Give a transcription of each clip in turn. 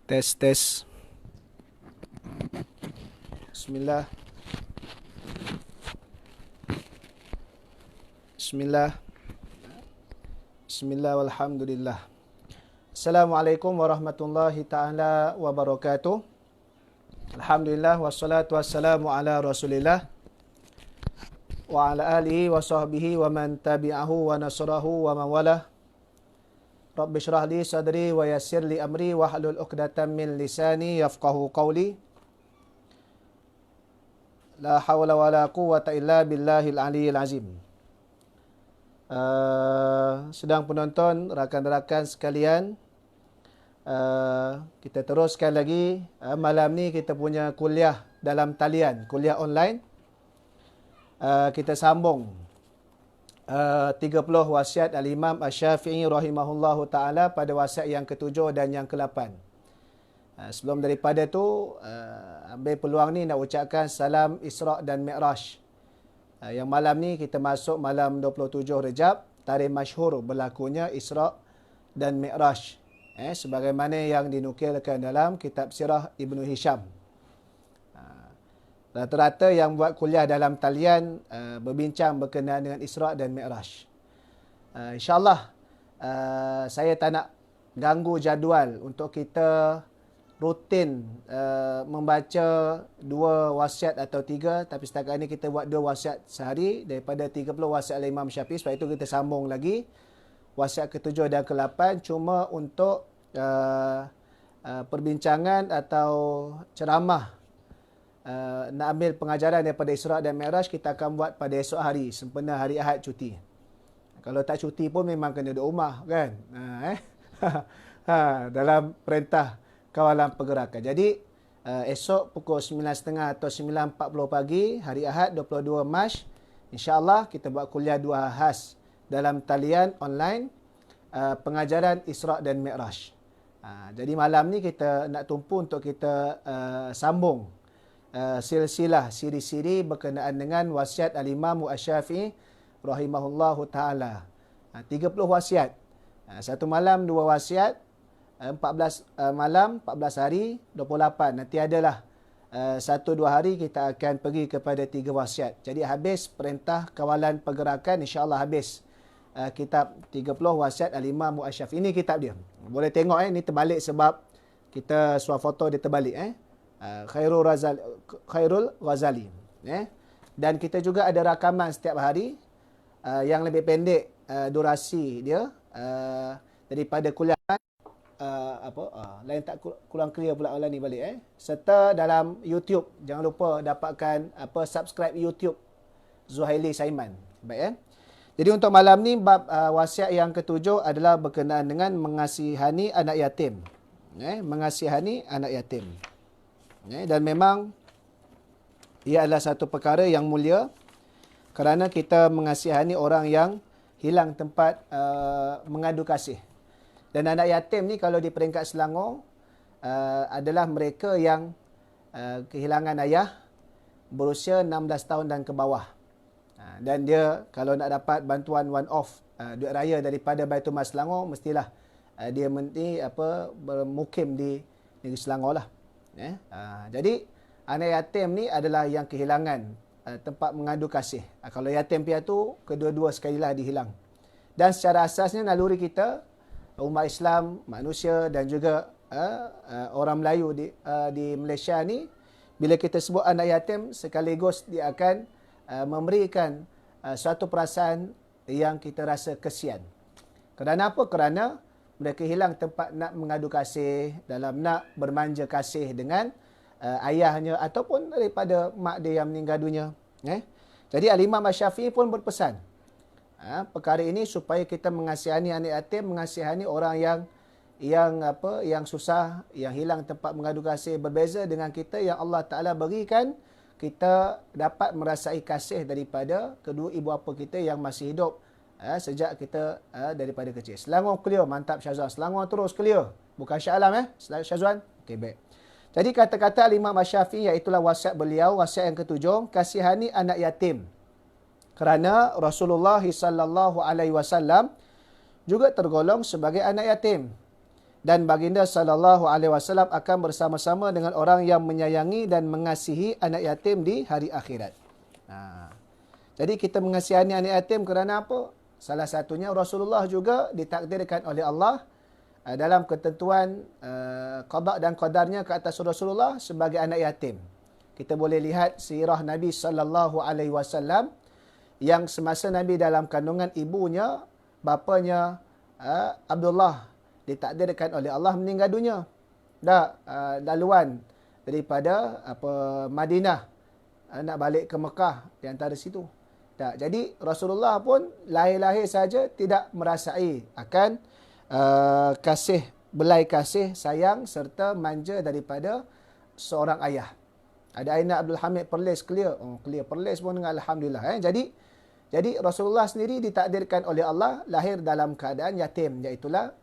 Tes tes. Bismillah. Bismillah. Bismillah walhamdulillah. Assalamualaikum warahmatullahi taala wabarakatuh. Alhamdulillah wassalatu wassalamu ala Rasulillah wa ala alihi wa sahbihi wa man tabi'ahu wa nasrahu wa man walah. Rabbi syrah li sadri wa yassir li amri wa hlul 'uqdatam min lisani yafqahu qawli. La hawla wa la quwwata illa billahil aliyyil azim. Sedang penonton, rakan-rakan sekalian, kita teruskan lagi. Malam ni kita punya kuliah dalam talian, kuliah online. Kita sambung 30 wasiat Al-Imam Asy-Syafi'i rahimahullahu ta'ala pada wasiat yang ke-7 dan yang ke-8. Sebelum daripada tu, ambil peluang ni nak ucapkan salam Isra' dan Mi'raj. Yang malam ni kita masuk malam 27 Rejab, tarikh masyhur berlakunya Isra' dan Mi'raj. Sebagaimana yang dinukilkan dalam kitab Sirah Ibnu Hisham. Rata-rata yang buat kuliah dalam talian berbincang berkenaan dengan Isra' dan Mi'raj. InsyaAllah saya tak nak ganggu jadual untuk kita rutin membaca 2 wasiat atau 3, tapi setakat ini kita buat 2 wasiat sehari daripada 30 wasiat Imam Syafi'i. Sebab itu kita sambung lagi wasiat ke-7 dan ke-8 cuma untuk perbincangan atau ceramah. Nak ambil pengajaran daripada Isra' dan Mi'raj kita akan buat pada esok hari, sempena hari Ahad cuti. Kalau tak cuti pun memang kena duduk rumah kan. Dalam perintah kawalan pergerakan. Jadi esok pukul 9.30 atau 9.40 pagi hari Ahad 22 Mac, insya-Allah kita buat kuliah 2 khas dalam talian online, pengajaran Isra' dan Mi'raj. Jadi malam ni kita nak tumpu untuk kita sambung silsilah siri-siri berkenaan dengan wasiat Al-Imam Asy-Syafi'i rahimahullahu taala. 30 wasiat. Satu malam 2 wasiat, 14 malam, 14 hari, 28. Nanti adalah 1-2 hari kita akan pergi kepada 3 wasiat. Jadi habis perintah kawalan pergerakan, insya-Allah habis kitab 30 wasiat Al-Imam Asy-Syafi'i. Ini kitab dia. Boleh tengok ini terbalik sebab kita suah foto dia terbalik Khairul Ghazali. Dan kita juga ada rakaman setiap hari yang lebih pendek durasi dia daripada kuliah lain tak kurang clear pula ni balik serta dalam YouTube. Jangan lupa dapatkan subscribe YouTube Zuhaili Saiman. Baik Jadi untuk malam ni bab wasiat yang ke-7 adalah berkenaan dengan mengasihani anak yatim. Mengasihani anak yatim. Dan memang ia adalah satu perkara yang mulia kerana kita mengasihani orang yang hilang tempat mengadu kasih. Dan anak yatim ni kalau di peringkat Selangor adalah mereka yang kehilangan ayah berusia 16 tahun dan ke bawah. Dan dia kalau nak dapat bantuan one off duit raya daripada Baitul Mal Selangor, mestilah dia bermukim di negeri Selangor lah. Jadi anak yatim ni adalah yang kehilangan tempat mengadu kasih. Kalau yatim piatu, kedua-dua sekalilah dihilang. Dan secara asasnya naluri kita, umat Islam, manusia dan juga orang Melayu di Malaysia ni, bila kita sebut anak yatim, sekaligus dia akan memberikan suatu perasaan yang kita rasa kesian. Kerana apa? Kerana mereka hilang tempat nak mengadu kasih, dalam nak bermanja kasih dengan ayahnya ataupun daripada mak dia yang meninggal dunia. Jadi Al-Imam Asy-Syafi'i pun berpesan perkara ini supaya kita mengasihani anak yatim, mengasihani orang yang susah, yang hilang tempat mengadu kasih, berbeza dengan kita yang Allah Ta'ala berikan kita dapat merasai kasih daripada kedua ibu bapa kita yang masih hidup sejak kita daripada kecil. Selangor clear, mantap Syazwan. Selangor terus clear. Bukan Shah Alam Syazwan. Okey, baik. Jadi kata-kata Imam Asy-Syafi'i iaitulah wasiat beliau, wasiat yang ke-7, kasihani anak yatim. Kerana Rasulullah sallallahu alaihi wasallam juga tergolong sebagai anak yatim. Dan baginda sallallahu alaihi wasallam akan bersama-sama dengan orang yang menyayangi dan mengasihi anak yatim di hari akhirat. Jadi kita mengasihi anak yatim kerana apa? Salah satunya Rasulullah juga ditakdirkan oleh Allah dalam ketentuan qada dan qadarnya ke atas Rasulullah sebagai anak yatim. Kita boleh lihat sirah Nabi sallallahu alaihi wasallam yang semasa Nabi dalam kandungan ibunya, bapanya Abdullah ditakdirkan oleh Allah meninggal dunia. Laluan daripada Madinah nak balik ke Mekah di antara situ. Jadi Rasulullah pun lahir-lahir saja tidak merasai akan belai kasih sayang serta manja daripada seorang ayah. Ada Aina Abdul Hamid Perlis clear. Clear Perlis pun dengan alhamdulillah. Jadi Rasulullah sendiri ditakdirkan oleh Allah lahir dalam keadaan yatim, iaitulah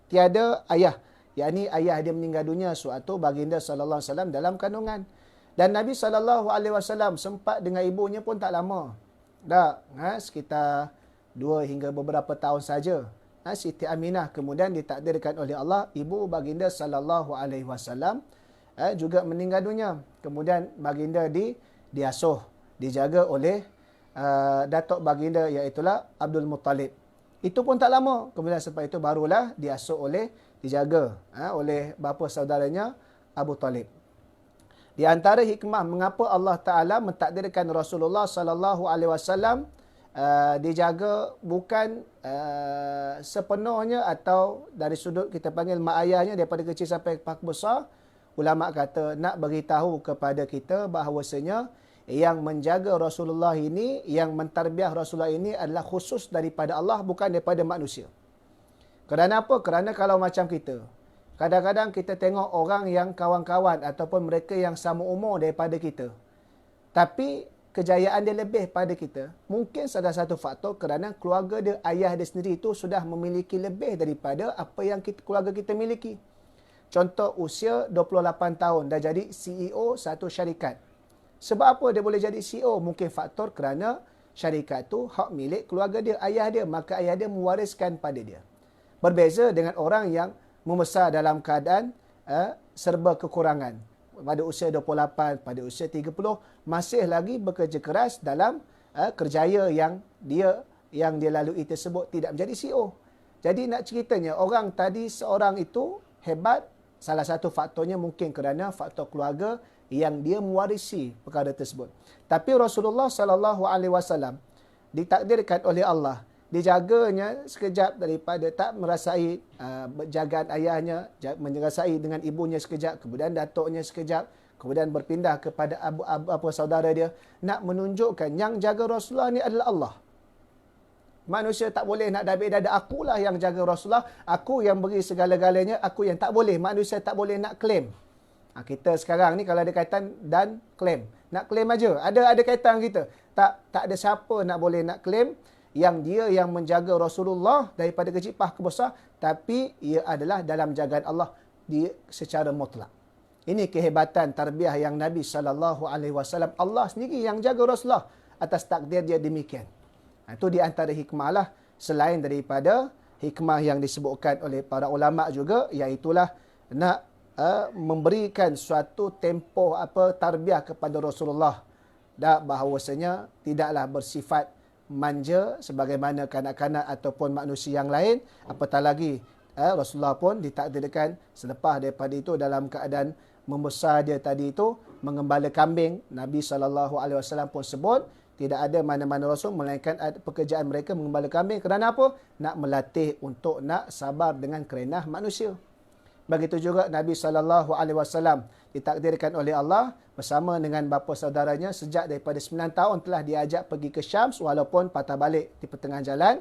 tiada ayah. Yakni ayah dia meninggal dunia sewaktu baginda sallallahu alaihi wasallam dalam kandungan. Dan Nabi sallallahu alaihi wasallam sempat dengan ibunya pun tak lama. Sekitar 2 hingga beberapa tahun saja. Siti Aminah kemudian ditakdirkan oleh Allah ibu baginda sallallahu alaihi wasallam juga meninggal dunia. Kemudian baginda diasuh, dijaga oleh datuk baginda iaitulah Abdul Muttalib. Itu pun tak lama. Kemudian selepas itu barulah dijaga oleh bapa saudaranya Abu Talib. Di antara hikmah mengapa Allah Taala mentakdirkan Rasulullah sallallahu alaihi wasallam dijaga bukan sepenuhnya atau dari sudut kita panggil mak ayahnya daripada kecil sampai besar, ulama kata nak beritahu kepada kita bahawasanya yang menjaga Rasulullah ini, yang mentarbiah Rasulullah ini adalah khusus daripada Allah, bukan daripada manusia. Kerana apa? Kerana kalau macam kita, kadang-kadang kita tengok orang yang kawan-kawan ataupun mereka yang sama umur daripada kita, tapi kejayaan dia lebih pada kita. Mungkin salah satu faktor kerana keluarga dia, ayah dia sendiri itu sudah memiliki lebih daripada apa yang keluarga kita miliki. Contoh, usia 28 tahun dah jadi CEO satu syarikat. Sebab apa dia boleh jadi CEO? Mungkin faktor kerana syarikat tu hak milik keluarga dia, ayah dia. Maka ayah dia mewariskan pada dia. Berbeza dengan orang yang membesar dalam keadaan serba kekurangan. Pada usia 28, pada usia 30, masih lagi bekerja keras dalam kerjaya yang dia lalui tersebut, tidak menjadi CEO. Jadi nak ceritanya, orang tadi seorang itu hebat, salah satu faktornya mungkin kerana faktor keluarga yang dia mewarisi perkara tersebut. Tapi Rasulullah sallallahu alaihi wasallam ditakdirkan oleh Allah dijaganya sekejap daripada tak merasai jagaan ayahnya, merasai dengan ibunya sekejap, kemudian datuknya sekejap, kemudian berpindah kepada apa saudara dia, nak menunjukkan yang jaga Rasulullah ni adalah Allah. Manusia tak boleh nak dabik dada, akulah yang jaga Rasulullah, aku yang beri segala-galanya, aku yang tak boleh. Manusia tak boleh nak claim. Kita sekarang ni kalau ada kaitan dan claim, nak claim aja, ada kaitan kita. Tak ada siapa nak boleh nak claim yang dia yang menjaga Rasulullah daripada kecil ke besar, tapi ia adalah dalam jagaan Allah dia secara mutlak. Ini kehebatan tarbiyah yang Nabi sallallahu alaihi wasallam, Allah sendiri yang jaga Rasulullah atas takdir dia demikian. Itu di antara hikmah lah, selain daripada hikmah yang disebutkan oleh para ulama juga, iaitulah nak memberikan suatu tempoh tarbiyah kepada Rasulullah, bahawasanya tidaklah bersifat manja sebagaimana kanak-kanak ataupun manusia yang lain. Apatah lagi Rasulullah pun ditakdirkan selepas daripada itu dalam keadaan membesar dia tadi itu mengembala kambing. Nabi SAW pun sebut tidak ada mana-mana Rasul melainkan pekerjaan mereka mengembala kambing. Kerana apa? Nak melatih untuk nak sabar dengan kerenah manusia. Begitu juga Nabi SAW ditakdirkan oleh Allah bersama dengan bapa saudaranya sejak daripada 9 tahun telah diajak pergi ke Syam, walaupun patah balik di pertengahan jalan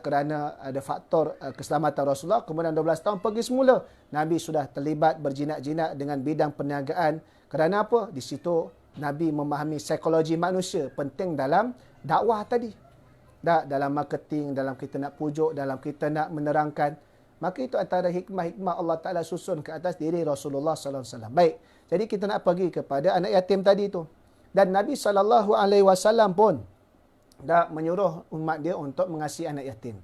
kerana ada faktor keselamatan Rasulullah. Kemudian 12 tahun pergi semula. Nabi sudah terlibat berjinak-jinak dengan bidang perniagaan. Kerana apa? Di situ Nabi memahami psikologi manusia, penting dalam dakwah tadi. Dalam marketing, dalam kita nak pujuk, dalam kita nak menerangkan. Maka itu antara hikmah-hikmah Allah Ta'ala susun ke atas diri Rasulullah SAW. Baik, jadi kita nak pergi kepada anak yatim tadi itu. Dan Nabi SAW pun dah menyuruh umat dia untuk mengasihi anak yatim.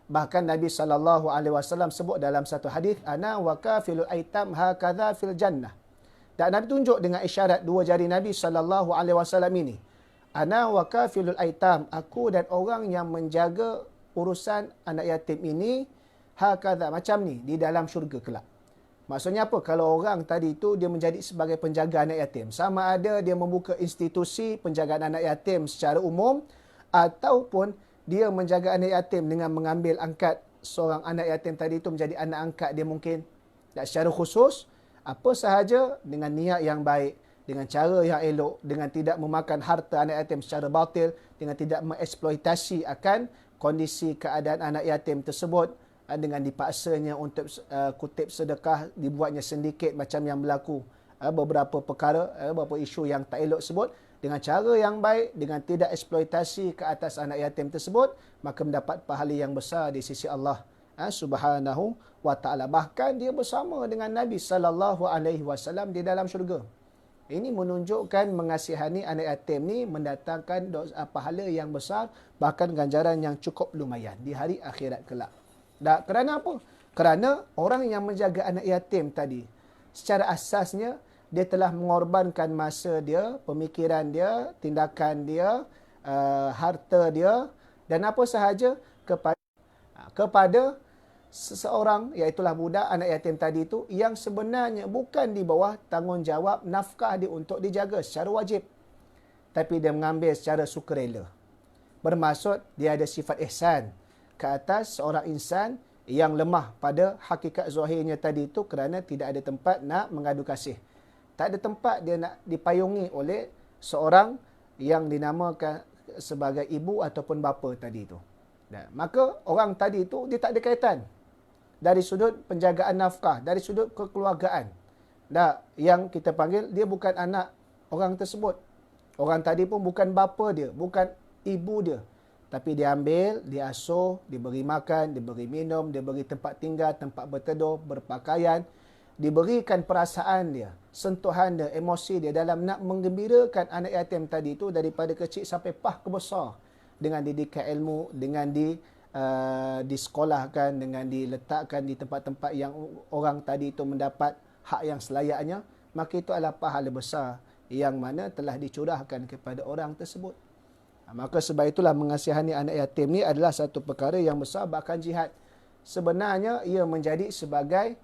Bahkan Nabi SAW sebut dalam satu hadis, ana wa kafilul aitam hakadha fil jannah. Dan Nabi tunjuk dengan isyarat dua jari Nabi SAW ini. Ana wa kafilul aitam, aku dan orang yang menjaga urusan anak yatim ini hakadha, macam ni di dalam syurga kelak. Maksudnya apa? Kalau orang tadi itu dia menjadi sebagai penjaga anak yatim, sama ada dia membuka institusi penjagaan anak yatim secara umum ataupun dia menjaga anak yatim dengan mengambil angkat seorang anak yatim tadi itu menjadi anak angkat dia mungkin secara khusus, apa sahaja dengan niat yang baik, dengan cara yang elok, dengan tidak memakan harta anak yatim secara batil, dengan tidak mengeksploitasi akan kondisi keadaan anak yatim tersebut, dengan dipaksanya untuk kutip sedekah, dibuatnya sindiket macam yang berlaku beberapa perkara, beberapa isu yang tak elok sebut, dengan cara yang baik, dengan tidak eksploitasi ke atas anak yatim tersebut, maka mendapat pahala yang besar di sisi Allah Subhanahu wa taala. Bahkan dia bersama dengan Nabi sallallahu alaihi wasallam di dalam syurga. Ini menunjukkan mengasihani anak yatim ni mendatangkan pahala yang besar, bahkan ganjaran yang cukup lumayan di hari akhirat kelak. Dan kerana apa? Kerana orang yang menjaga anak yatim tadi, secara asasnya dia telah mengorbankan masa dia, pemikiran dia, tindakan dia, harta dia dan apa sahaja kepada seseorang, iaitulah budak anak yatim tadi itu, yang sebenarnya bukan di bawah tanggungjawab nafkah dia untuk dijaga secara wajib, tapi dia mengambil secara sukarela. Bermaksud dia ada sifat ihsan ke atas seorang insan yang lemah pada hakikat zahirnya tadi itu, kerana tidak ada tempat nak mengadu kasih. Tak ada tempat dia nak dipayungi oleh seorang yang dinamakan sebagai ibu ataupun bapa tadi itu. Dan maka orang tadi itu dia tak ada kaitan dari sudut penjagaan nafkah, dari sudut kekeluargaan. Dan yang kita panggil dia bukan anak orang tersebut. Orang tadi pun bukan bapa dia, bukan ibu dia. Tapi dia ambil, dia asuh, diberi makan, diberi minum, diberi tempat tinggal, tempat berteduh, berpakaian, diberikan perasaan dia, sentuhan dia, emosi dia dalam nak menggembirakan anak yatim tadi itu daripada kecil sampai pah ke besar, dengan didikan ilmu, dengan disekolahkan, dengan diletakkan di tempat-tempat yang orang tadi itu mendapat hak yang selayaknya, maka itu adalah pahala besar yang mana telah dicurahkan kepada orang tersebut. Maka sebab itulah mengasihani anak yatim ni adalah satu perkara yang besar. Bahkan jihad sebenarnya ia menjadi sebagai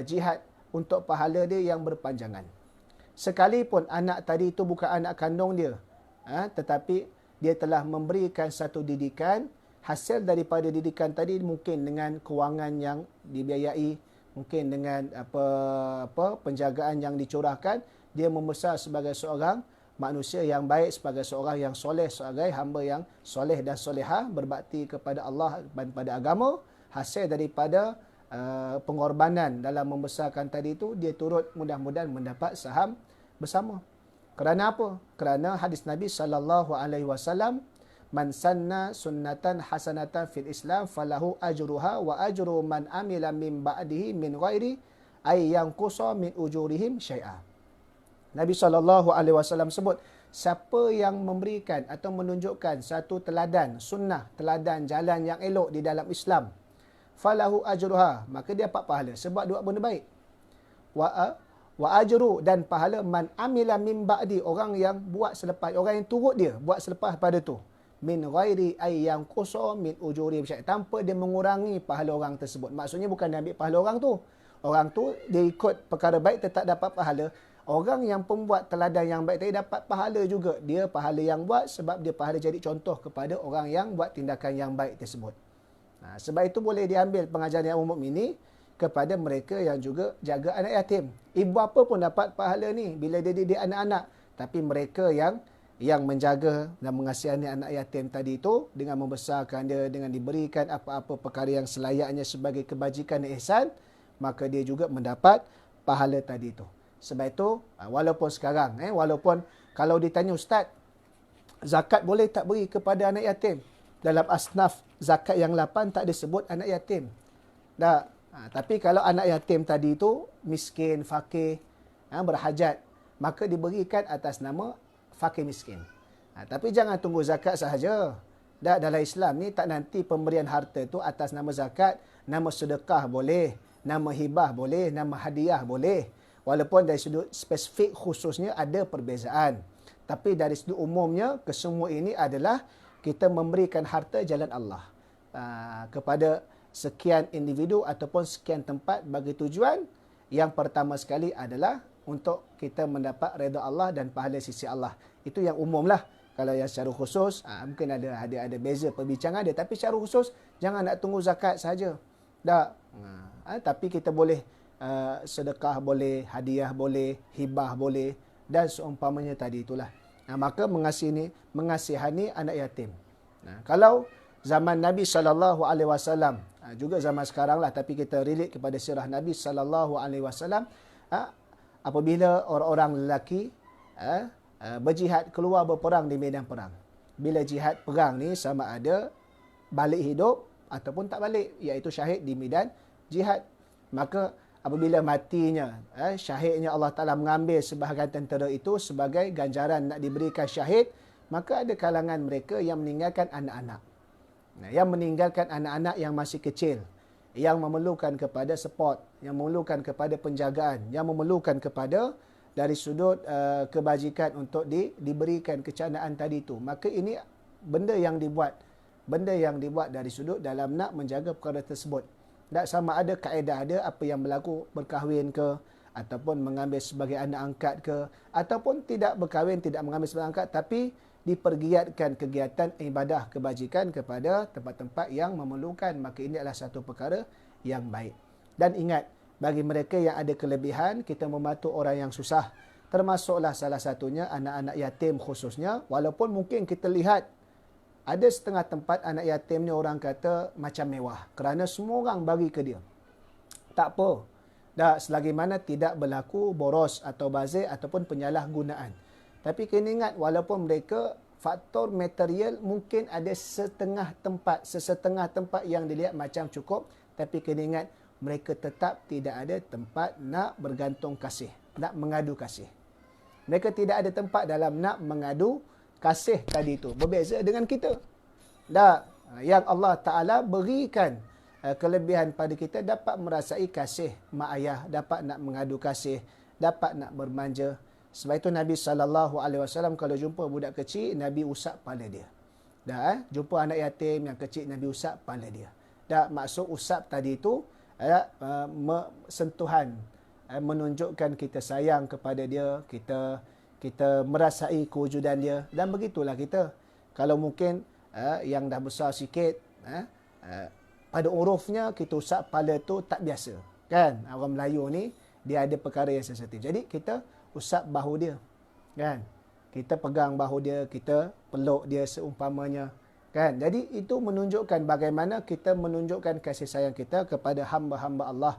jihad untuk pahala dia yang berpanjangan. Sekalipun anak tadi itu bukan anak kandung dia, tetapi dia telah memberikan satu didikan, hasil daripada didikan tadi mungkin dengan kewangan yang dibiayai, mungkin dengan penjagaan yang dicurahkan, dia membesar sebagai seorang manusia yang baik, sebagai seorang yang soleh, sebagai hamba yang soleh dan solehah, berbakti kepada Allah dan pada agama. Hasil daripada pengorbanan dalam membesarkan tadi itu, dia turut mudah-mudahan mendapat saham bersama. Kerana apa? Kerana hadis Nabi SAW, man sanna sunnatan hasanatan fil Islam falahu ajruha wa ajru man amila min ba'dihi min ghairi ay yanqusa min ujurihim syai'a. Nabi SAW sebut, siapa yang memberikan atau menunjukkan satu teladan sunnah, teladan jalan yang elok di dalam Islam, falahu ajruha, maka dia dapat pahala sebab dia buat benda baik. Wa ajru, dan pahala man amila min ba'di, orang yang buat selepas, orang yang turut dia buat selepas pada tu, min ghairi ay yanqusa min ujuri syai', tanpa dia mengurangi pahala orang tersebut. Maksudnya bukan dia ambil pahala orang tu. Orang tu dia ikut perkara baik tetap dapat pahala. Orang yang pembuat teladan yang baik tadi dapat pahala juga. Dia pahala yang buat sebab dia pahala jadi contoh kepada orang yang buat tindakan yang baik tersebut. Sebab itu boleh diambil pengajaran yang umum ini kepada mereka yang juga jaga anak yatim. Ibu bapa pun dapat pahala ni bila dia didik anak-anak. Tapi mereka yang menjaga dan mengasihani anak yatim tadi itu dengan membesarkan dia, dengan diberikan apa-apa perkara yang selayaknya sebagai kebajikan dan ihsan, maka dia juga mendapat pahala tadi itu. Sebab itu, walaupun sekarang, walaupun kalau ditanya, Ustaz, zakat boleh tak beri kepada anak yatim? Dalam asnaf zakat yang 8 tak disebut anak yatim. Tapi kalau anak yatim tadi itu miskin, fakir, berhajat, maka diberikan atas nama fakir miskin. Tapi jangan tunggu zakat sahaja. Dalam Islam ni tak nanti pemberian harta tu atas nama zakat, nama sedekah boleh, nama hibah boleh, nama hadiah boleh. Walaupun dari sudut spesifik khususnya ada perbezaan. Tapi dari sudut umumnya, kesemua ini adalah kita memberikan harta jalan Allah kepada sekian individu ataupun sekian tempat bagi tujuan yang pertama sekali adalah untuk kita mendapat redha Allah dan pahala sisi Allah. Itu yang umum lah. Kalau yang secara khusus, mungkin ada beza perbincangan dia. Tapi secara khusus, jangan nak tunggu zakat saja. Tapi kita boleh sedekah boleh, hadiah boleh, hibah boleh dan seumpamanya tadi itulah. Maka mengasihani anak yatim. Kalau zaman Nabi SAW, juga zaman sekarang lah, tapi kita relate kepada sirah Nabi SAW, apabila orang-orang lelaki berjihad keluar berperang di medan perang. Bila jihad perang ni sama ada balik hidup ataupun tak balik, iaitu syahid di medan jihad. Maka apabila matinya, syahidnya Allah Ta'ala mengambil sebahagian tentera itu sebagai ganjaran nak diberikan syahid, maka ada kalangan mereka yang meninggalkan anak-anak. Yang meninggalkan anak-anak yang masih kecil, yang memerlukan kepada support, yang memerlukan kepada penjagaan, yang memerlukan kepada dari sudut kebajikan untuk diberikan kecanaan tadi itu. Maka ini benda yang dibuat dari sudut dalam nak menjaga perkara tersebut. Tak sama ada kaedah ada apa yang berlaku berkahwin ke, ataupun mengambil sebagai anak angkat ke, ataupun tidak berkahwin, tidak mengambil sebagai angkat, tapi dipergiatkan kegiatan ibadah kebajikan kepada tempat-tempat yang memerlukan. Maka ini adalah satu perkara yang baik. Dan ingat, bagi mereka yang ada kelebihan, kita membantu orang yang susah. Termasuklah salah satunya anak-anak yatim khususnya. Walaupun mungkin kita lihat ada setengah tempat anak yatim ni orang kata macam mewah kerana semua orang bagi ke dia. Tak apa. Selagi mana tidak berlaku boros atau bazir ataupun penyalahgunaan. Tapi kena ingat, walaupun mereka faktor material mungkin ada sesetengah tempat yang dilihat macam cukup, tapi kena ingat mereka tetap tidak ada tempat nak bergantung kasih, nak mengadu kasih. Mereka tidak ada tempat dalam nak mengadu kasih tadi itu. Berbeza dengan kita. Yang Allah Ta'ala berikan kelebihan pada kita, dapat merasai kasih mak ayah, dapat nak mengadu kasih, dapat nak bermanja. Sebab itu Nabi SAW kalau jumpa budak kecil, Nabi usap kepala dia. Jumpa anak yatim yang kecil, Nabi usap kepala dia. Maksud usap tadi itu sentuhan, menunjukkan kita sayang kepada dia, kita merasai kewujudan dia. Dan begitulah kita. Kalau mungkin yang dah besar sikit, pada urufnya kita usap kepala tu tak biasa. Kan? Orang Melayu ni, dia ada perkara yang sensitif. Jadi kita usap bahu dia. Kan? Kita pegang bahu dia, kita peluk dia seumpamanya. Kan? Jadi itu menunjukkan bagaimana kita menunjukkan kasih sayang kita kepada hamba-hamba Allah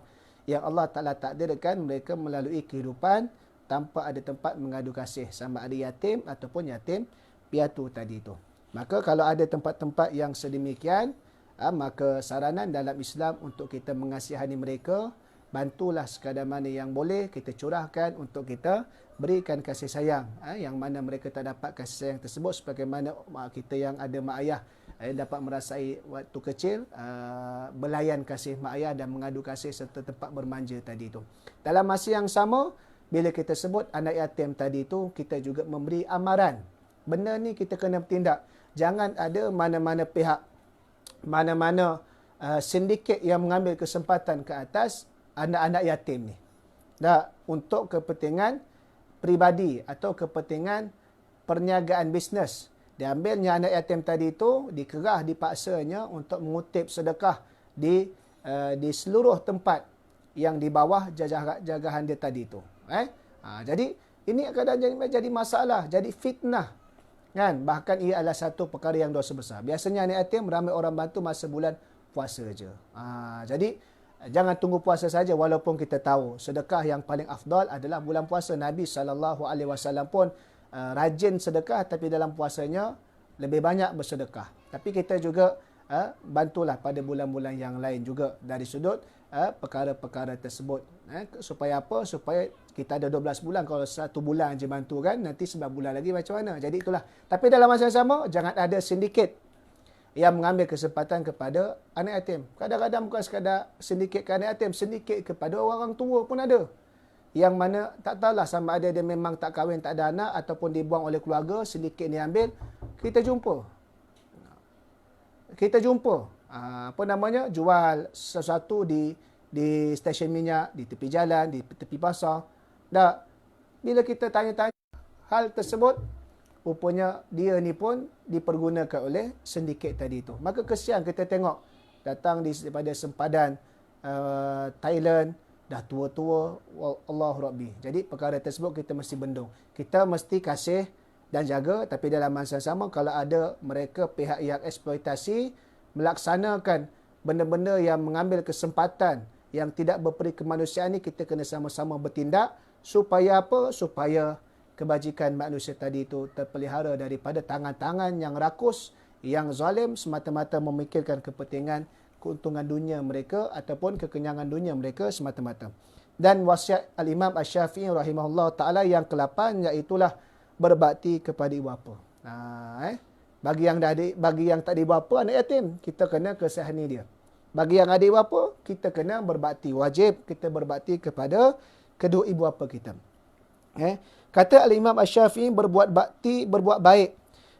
yang Allah Ta'ala takdirkan mereka melalui kehidupan tanpa ada tempat mengadu kasih, sama ada yatim ataupun yatim piatu tadi itu. Maka kalau ada tempat-tempat yang sedemikian, maka saranan dalam Islam untuk kita mengasihani mereka, bantulah sekadar mana yang boleh kita curahkan untuk kita berikan kasih sayang. Yang mana mereka tak dapat kasih sayang tersebut, sebagaimana kita yang ada mak ayah dapat merasai waktu kecil belayan kasih mak ayah dan mengadu kasih serta tempat bermanja tadi itu. Dalam masa yang sama, bila kita sebut anak yatim tadi itu, kita juga memberi amaran. Benda ni kita kena bertindak. Jangan ada mana-mana pihak, mana-mana sindiket yang mengambil kesempatan ke atas anak-anak yatim ni. Untuk kepentingan peribadi atau kepentingan perniagaan bisnes. Diambilnya anak yatim tadi itu, dikerah, dipaksanya untuk mengutip sedekah di seluruh tempat yang di bawah jagahan dia tadi itu. Jadi ini kadang jadi masalah, jadi fitnah. Kan? Bahkan ia adalah satu perkara yang dosa besar. Biasanya anak yatim ramai orang bantu masa bulan puasa saja. Jadi jangan tunggu puasa saja, walaupun kita tahu sedekah yang paling afdal adalah bulan puasa. Nabi SAW pun rajin sedekah, tapi dalam puasanya lebih banyak bersedekah. Tapi kita juga bantulah pada bulan-bulan yang lain juga dari sudut perkara-perkara tersebut. Supaya apa? Supaya kita ada 12 bulan. Kalau 1 bulan je bantu kan, nanti 9 bulan lagi macam mana? Jadi itulah. Tapi dalam masa yang sama, jangan ada sindiket. yang mengambil kesempatan kepada anak yatim. Kadang-kadang bukan sekadar sedikit ke anak yatim, sedikit kepada orang tua pun ada. Yang mana tak tahulah sama ada dia memang tak kahwin, tak ada anak ataupun dibuang oleh keluarga, sedikit dia ambil. Kita jumpa apa namanya, jual sesuatu di stesen minyak, di tepi jalan, di tepi pasar. Dah bila kita tanya-tanya hal tersebut, rupanya dia ni pun dipergunakan oleh sindiket tadi tu. Maka kesian kita tengok datang daripada sempadan Thailand, dah tua-tua, Allahu Rabbi. Jadi perkara tersebut kita mesti bendung. Kita mesti kasih dan jaga, tapi dalam masa sama kalau ada mereka pihak yang eksploitasi melaksanakan benda-benda yang mengambil kesempatan yang tidak berperi kemanusiaan ni, kita kena sama-sama bertindak supaya apa? Supaya kebajikan manusia tadi itu terpelihara daripada tangan-tangan yang rakus, yang zalim, semata-mata memikirkan kepentingan keuntungan dunia mereka ataupun kekenyangan dunia mereka semata-mata. Dan wasiat Al-Imam Asy-Syafi'i rahimahullah ta'ala yang ke-8 iaitulah berbakti kepada ibu bapa. Bagi yang tak ada ibu bapa, anak yatim, kita kena kesihani dia. Bagi yang ada ibu bapa, kita kena berbakti. Wajib kita berbakti kepada kedua ibu bapa kita. Kata Al-Imam Asy-Syafi'i, berbuat bakti, berbuat baik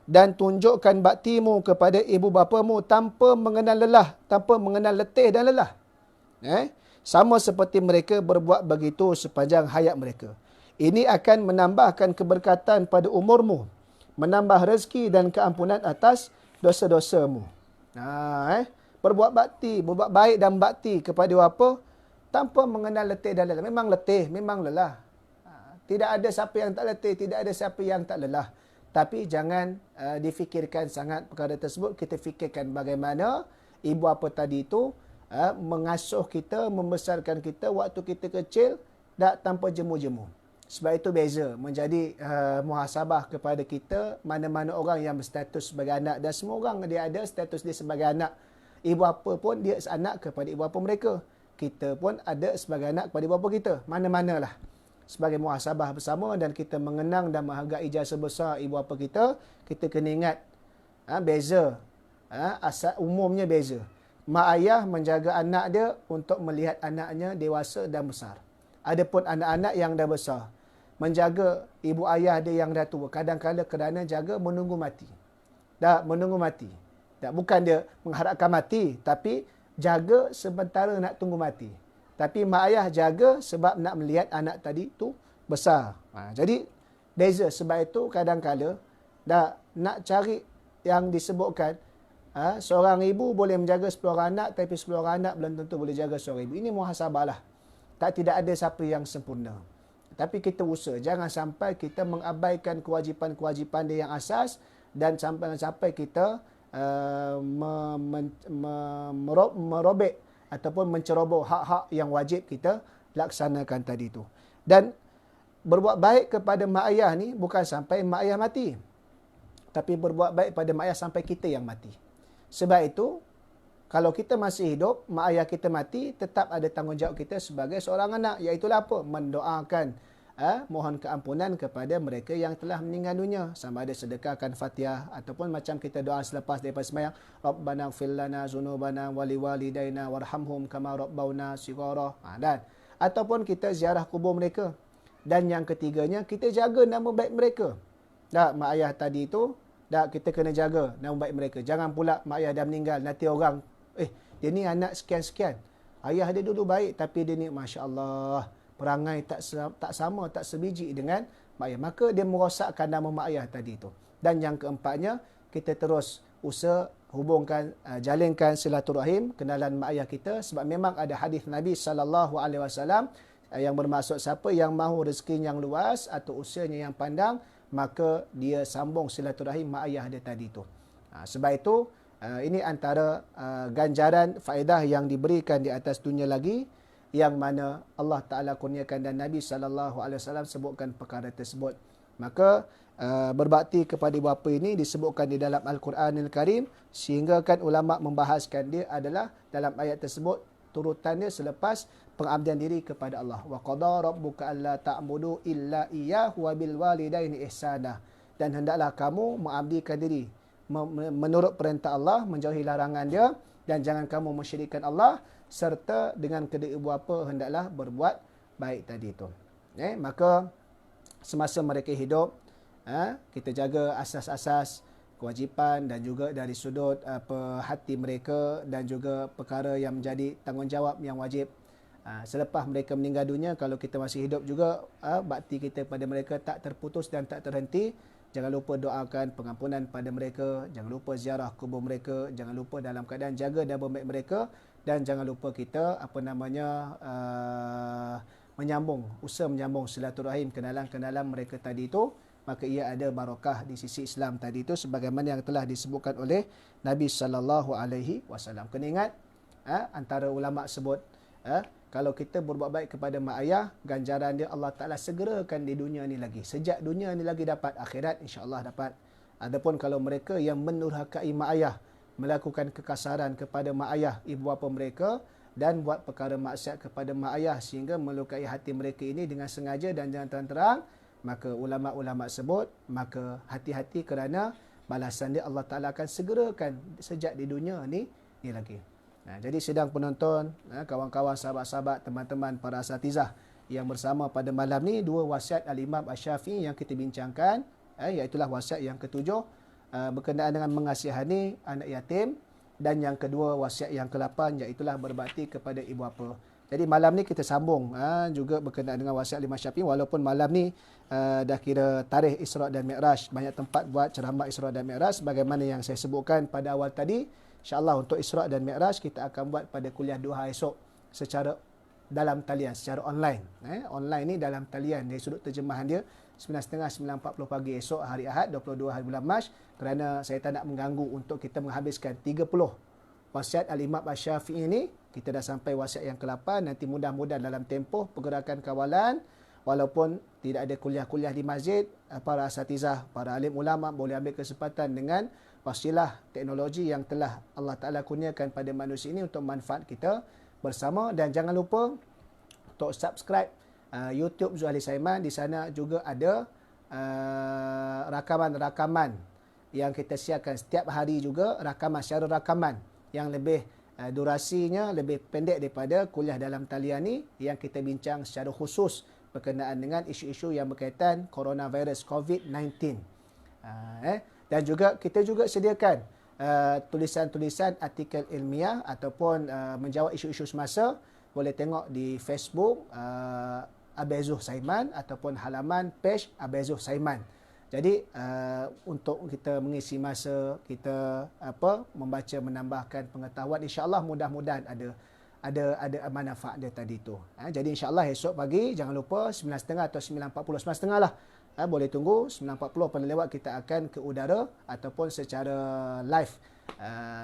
dan tunjukkan baktimu kepada ibu bapamu tanpa mengenal lelah, tanpa mengenal letih dan lelah. Sama seperti mereka berbuat begitu sepanjang hayat mereka. Ini akan menambahkan keberkatan pada umurmu, menambah rezeki dan keampunan atas dosa-dosamu. Berbuat bakti, berbuat baik dan bakti kepada apa? Tanpa mengenal letih dan lelah. Memang letih, memang lelah. Tidak ada siapa yang tak letih, tidak ada siapa yang tak lelah. Tapi jangan difikirkan sangat perkara tersebut. Kita fikirkan bagaimana ibu apa tadi itu mengasuh kita, membesarkan kita waktu kita kecil tak tanpa jemu-jemu. Sebab itu beza menjadi muhasabah kepada kita mana-mana orang yang berstatus sebagai anak, dan semua orang dia ada status dia sebagai anak. Ibu apa pun dia anak kepada ibu apa mereka. Kita pun ada sebagai anak kepada ibu apa kita. Mana-manalah. Sebagai muhasabah bersama dan kita mengenang dan menghargai jasa besar ibu bapa kita, kita kena ingat beza. Asal umumnya beza. Mak ayah menjaga anak dia untuk melihat anaknya dewasa dan besar. Adapun anak-anak yang dah besar, menjaga ibu ayah dia yang dah tua, kadang-kadang kerana jaga menunggu mati. Menunggu mati. Bukan dia mengharapkan mati, tapi jaga sementara nak tunggu mati. Tapi mak ayah jaga sebab nak melihat anak tadi tu besar. Jadi beza. Sebab itu kadang-kadang nak cari yang disebutkan seorang ibu boleh menjaga 10 orang anak, tapi 10 orang anak belum tentu boleh jaga seorang ibu. Ini muhasabah lah. Tidak ada siapa yang sempurna. Tapi kita usaha. Jangan sampai kita mengabaikan kewajipan-kewajipan dia yang asas dan sampai kita merobek ataupun menceroboh hak-hak yang wajib kita laksanakan tadi itu. Dan berbuat baik kepada mak ayah ni bukan sampai mak ayah mati. Tapi berbuat baik pada mak ayah sampai kita yang mati. Sebab itu, kalau kita masih hidup, mak ayah kita mati, tetap ada tanggungjawab kita sebagai seorang anak. Iaitulah apa? Mendoakan, mohon keampunan kepada mereka yang telah meninggal dunia. Sama ada sedekahkan Fatihah ataupun macam kita doa selepas daripada sembahyang, Rabbana ighfir lana dzunubana wa liwalidayna warhamhum kama rabbawna shighara. Dan ataupun kita ziarah kubur mereka. Dan yang ketiganya, kita jaga nama baik mereka. Mak ayah tadi itu, kita kena jaga nama baik mereka. Jangan pula mak ayah dah meninggal, nanti orang, dia ni anak sekian-sekian. Ayah dia dulu baik, tapi dia ni Masya Allah, perangai tak sama, tak sebiji dengan mak ayah. Maka dia merosakkan nama mak ayah tadi itu. Dan yang keempatnya, kita terus usaha hubungkan, jalinkan silaturahim, kenalan mak ayah kita. Sebab memang ada hadis Nabi SAW yang bermaksud siapa yang mahu rezeki yang luas atau usianya yang pandang, maka dia sambung silaturahim mak ayah dia tadi itu. Sebab itu, ini antara ganjaran faedah yang diberikan di atas dunia lagi, yang mana Allah Ta'ala kurniakan dan Nabi SAW sebutkan perkara tersebut. Maka berbakti kepada ibu bapa ini disebutkan di dalam Al-Quranil Karim, sehingga kan ulama membahaskan dia adalah dalam ayat tersebut turutannya selepas pengabdian diri kepada Allah. Wa qada rabbuka alla ta'budu illa iyyahu wa bil walidaini ihsana. Dan hendaklah kamu mengabdikan diri, menurut perintah Allah, menjauhi larangan dia, dan jangan kamu mensyirikkan Allah, serta dengan kedua ibu bapa hendaklah berbuat baik tadi itu. Maka semasa mereka hidup, kita jaga asas-asas kewajipan dan juga dari sudut hati mereka dan juga perkara yang menjadi tanggungjawab yang wajib. Selepas mereka meninggal dunia, kalau kita masih hidup juga, bakti kita pada mereka tak terputus dan tak terhenti. Jangan lupa doakan pengampunan pada mereka, jangan lupa ziarah kubur mereka, jangan lupa dalam keadaan jaga dan baik mereka, dan jangan lupa kita usaha menyambung silaturahim kenalan-kenalan mereka tadi itu, maka ia ada barakah di sisi Islam tadi itu sebagaimana yang telah disebutkan oleh Nabi sallallahu alaihi wasallam. Kena ingat, antara ulama sebut, kalau kita berbuat baik kepada mak ayah, ganjaran dia Allah Ta'ala segerakan di dunia ni lagi. Sejak dunia ni lagi dapat, akhirat insya-Allah dapat. Adapun kalau mereka yang menurhakai mak ayah, melakukan kekasaran kepada mak ayah, ibu bapa mereka, dan buat perkara maksiat kepada mak ayah sehingga melukai hati mereka ini dengan sengaja dan dengan terang-terang, maka ulama-ulama sebut, maka hati-hati kerana balasan dia Allah Ta'ala akan segerakan sejak di dunia ni lagi. Jadi sidang penonton, kawan-kawan, sahabat-sahabat, teman-teman, para asatizah yang bersama pada malam ni, dua wasiat Al-Imam Asy-Syafi'i yang kita bincangkan, iaitulah wasiat yang ketujuh berkenaan dengan mengasihani anak yatim, dan yang kedua wasiat yang ke-8 iaitulah berbakti kepada ibu bapa. Jadi malam ni kita sambung juga berkenaan dengan wasiat Imam Syafi'i, walaupun malam ni dah kira tarikh Isra' dan Mi'raj, banyak tempat buat ceramah Isra' dan Mi'raj sebagaimana yang saya sebutkan pada awal tadi. InsyaAllah untuk Isra' dan Mi'raj kita akan buat pada kuliah Duha esok secara dalam talian, secara online. Online ni dalam talian dari sudut terjemahan dia 9.30 9.40 pagi esok hari Ahad 22 hari bulan Mac, kerana saya tak nak mengganggu untuk kita menghabiskan 30 wasiat Al-Imam Asy-Syafi'i ini. Kita dah sampai wasiat yang ke-8. Nanti mudah-mudahan dalam tempoh pergerakan kawalan, walaupun tidak ada kuliah-kuliah di masjid, para asatizah, para alim ulama boleh ambil kesempatan dengan wasilah teknologi yang telah Allah Ta'ala kurniakan pada manusia ini untuk manfaat kita bersama. Dan jangan lupa untuk subscribe YouTube Zuhaili Saiman. Di sana juga ada rakaman-rakaman yang kita siarkan setiap hari juga, rakaman secara rakaman yang lebih durasinya lebih pendek daripada kuliah dalam talian ni, yang kita bincang secara khusus berkenaan dengan isu-isu yang berkaitan coronavirus COVID-19. Dan juga kita juga sediakan tulisan-tulisan artikel ilmiah ataupun menjawab isu-isu semasa. Boleh tengok di Facebook Abezuh Saiman ataupun halaman page Abezuh Saiman. Jadi untuk kita mengisi masa kita membaca, menambahkan pengetahuan, insya-Allah mudah-mudahan ada manfaat dia tadi tu. Jadi insya-Allah esok pagi jangan lupa 9.30 atau 9.40, 9.30 lah. Boleh tunggu 9.40 pada lewat kita akan ke udara ataupun secara live,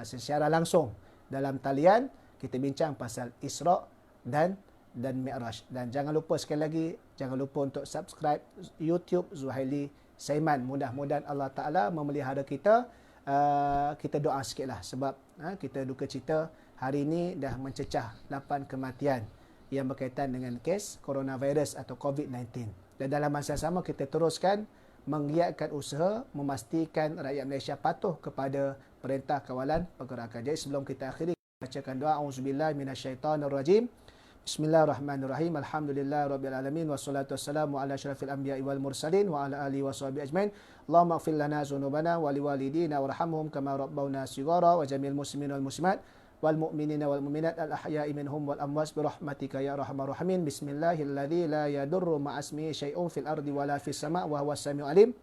secara langsung dalam talian kita bincang pasal Isra' dan Mi'raj. Dan jangan lupa sekali lagi, jangan lupa untuk subscribe YouTube Zuhaili Saiman. Mudah-mudahan Allah Ta'ala memelihara kita. Kita doa sikitlah sebab kita duka cita hari ini dah mencecah 8 kematian yang berkaitan dengan kes coronavirus atau COVID-19. Dan dalam masa yang sama kita teruskan menggiatkan usaha memastikan rakyat Malaysia patuh kepada perintah kawalan pergerakan. Jadi sebelum kita akhiri, bacakan doa auzubillahi minasyaitonirrajim. Bismillahirrahmanirrahim. Alhamdulillahirabbil alamin wassalatu wassalamu ala asyrafil anbiya'i wal mursalin wa ala alihi washabihi ajmain. Allahumma ighfir lana dzunubana wa liwalidina warhamhum kama rabbawna shighara wa jamil muslimin wal muslimat wal mu'minina wal mu'minat al ahya'i minhum wal amwas bi rahmatika ya arhamar rahimin. Bismillahilladzi la yadurru ma'asmihi syai'un fil ardi wala fis sama' wa huwas samiul alim.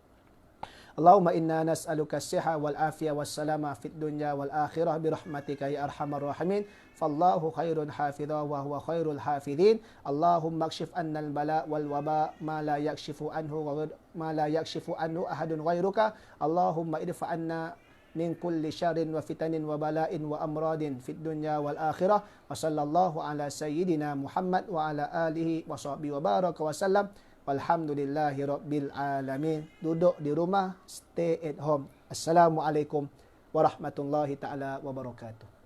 Allahumma inna nas'aluka as-siha wal afiyah was salama fid dunya wal akhirah bi rahmatika ya arhamar rahimin. Fallahu khairun hafidha wa huwa khairul hafidhin. Allahumma akshif anna al-bala wal waba ma la yakshifu anhu ahadun ghairuka. Allahumma idfa anna min kulli syarrin wa fitanin wa bala'in wa amradin fid dunya wal akhirah. Wa sallallahu ala sayyidina Muhammad wa ala alihi wa sahbihi wa baraka wa sallam. Walhamdulillahi rabbil alamin. Duduk di rumah, stay at home. Assalamualaikum warahmatullahi taala wabarakatuh.